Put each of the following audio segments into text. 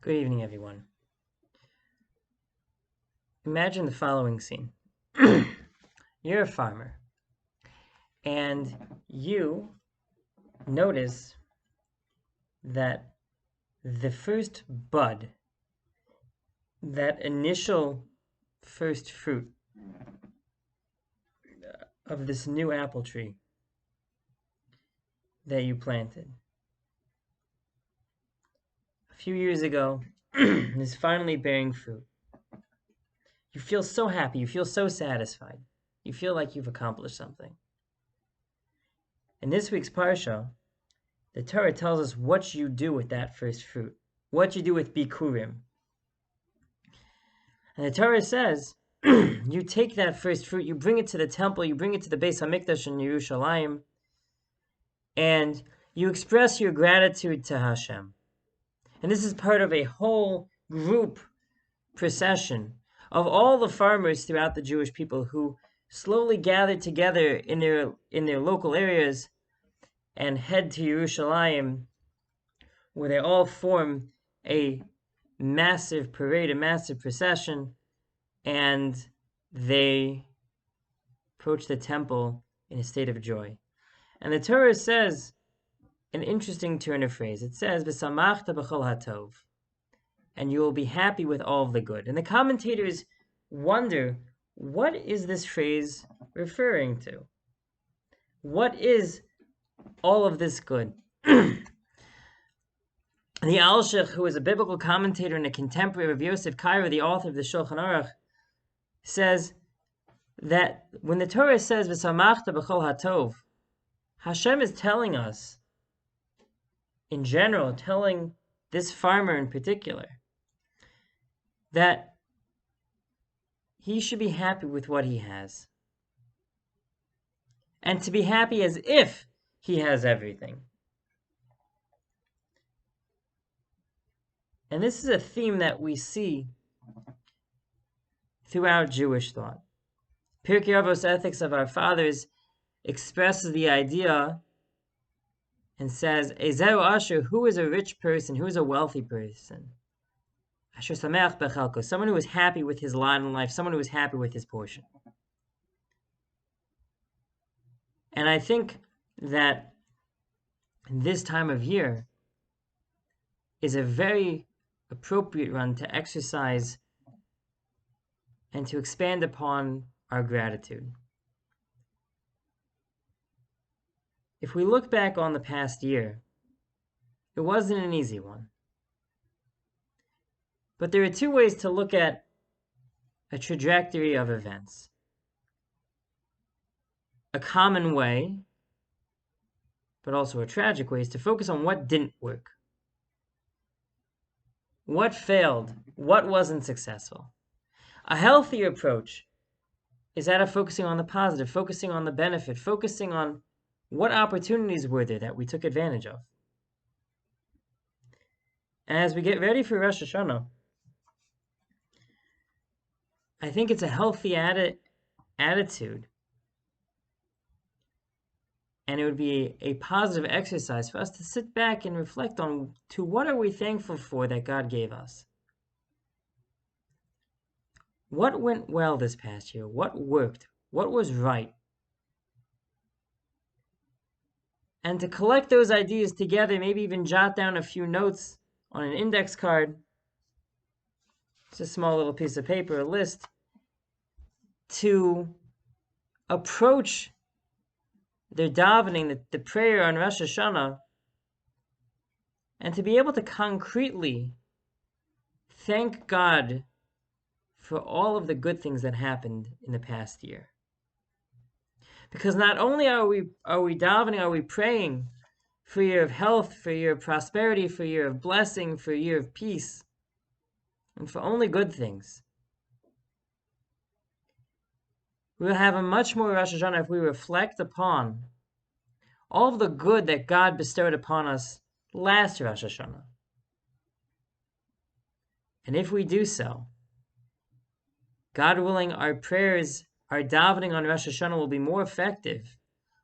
Good evening, everyone. Imagine the following scene. You're a farmer, and you notice that the first bud, that initial first fruit of this new apple tree that you planted a few years ago is finally bearing fruit. You feel so happy, you feel so satisfied, you feel like you've accomplished something. In this week's Parsha, the Torah tells us what you do with that first fruit, what you do with bikurim. And the Torah says, you take that first fruit, you bring it to the temple, you bring it to the Beis HaMikdash in Yerushalayim, and you express your gratitude to Hashem. And this is part of a whole group procession of all the farmers throughout the Jewish people who slowly gather together in their local areas and head to Yerushalayim, where they all form a massive parade, a massive procession, and they approach the temple in a state of joy. And the Torah says an interesting turn of phrase. It says, "V'samachta b'chol hatov," and you will be happy with all of the good. And the commentators wonder, what is this phrase referring to? What is all of this good? The Alshich, who is a biblical commentator and a contemporary of Yosef Cairo, the author of the Shulchan Aruch, says that when the Torah says "V'samachta b'chol hatov," Hashem is telling us, in general, telling this farmer in particular, that he should be happy with what he has, and to be happy as if he has everything. And this is a theme that we see throughout Jewish thought. Pirkei Avos, Ethics of Our Fathers, expresses the idea and says, Ezeru Asher, who is a rich person, who is a wealthy person? Asher Sameach Bechalko, someone who is happy with his lot in life, someone who is happy with his portion. And I think that this time of year is a very appropriate one to exercise and to expand upon our gratitude. If we look back on the past year, it wasn't an easy one. But there are two ways to look at a trajectory of events. A common way, but also a tragic way, is to focus on what didn't work. What failed? What wasn't successful? A healthier approach is that of focusing on the positive, focusing on the benefit, focusing on what opportunities were there that we took advantage of. And as we get ready for Rosh Hashanah, I think it's a healthy attitude, and it would be a positive exercise for us to sit back and reflect on to what are we thankful for that God gave us. What went well this past year? What worked? What was right? And to collect those ideas together, maybe even jot down a few notes on an index card. It's a small little piece of paper, a list, to approach their davening, the prayer on Rosh Hashanah, and to be able to concretely thank God for all of the good things that happened in the past year. Because not only are we davening, are we praying for a year of health, for a year of prosperity, for a year of blessing, for a year of peace, and for only good things. We'll have a much more Rosh Hashanah if we reflect upon all of the good that God bestowed upon us last Rosh Hashanah. And if we do so, God willing, our prayers, our davening on Rosh Hashanah will be more effective,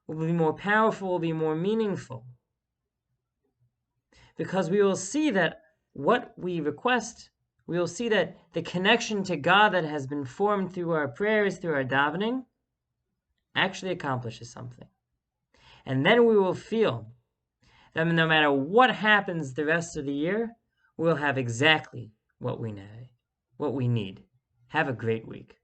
will be more powerful, will be more meaningful. Because we will see that what we request, we will see that the connection to God that has been formed through our prayers, through our davening, actually accomplishes something. And then we will feel that no matter what happens the rest of the year, we'll have exactly what we need. Have a great week.